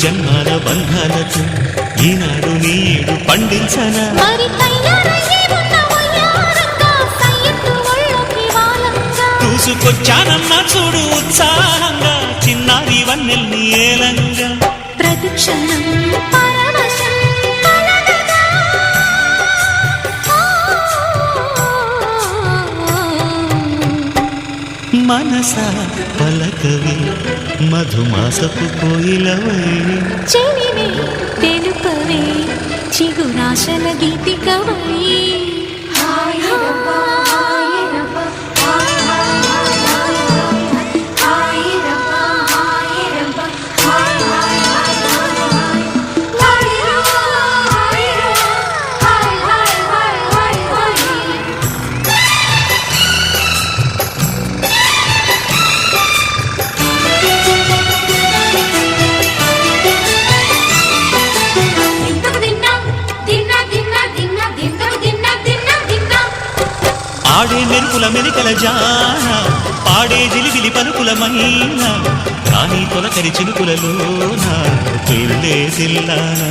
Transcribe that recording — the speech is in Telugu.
జన్మాల బంధాలతో ఈనాడు నీడు పండించనా చూసుకొచ్చానన్నా చూడు ఉత్సాహంగా చిన్నారి వన్నెల్ని ఏలంగా ప్రతిక్షణం మనసా పలకవి మధుమాసపు కోయిలవై చెలివే తెలుపవే చిగురాశల గీతికవై ఆడే మెరుపుల మెలికల జాన పాడే జిలిబిలి పలుకులమైన కానీ తొలకరి చిలుకులలోన తుళ్ళే తిల్లానా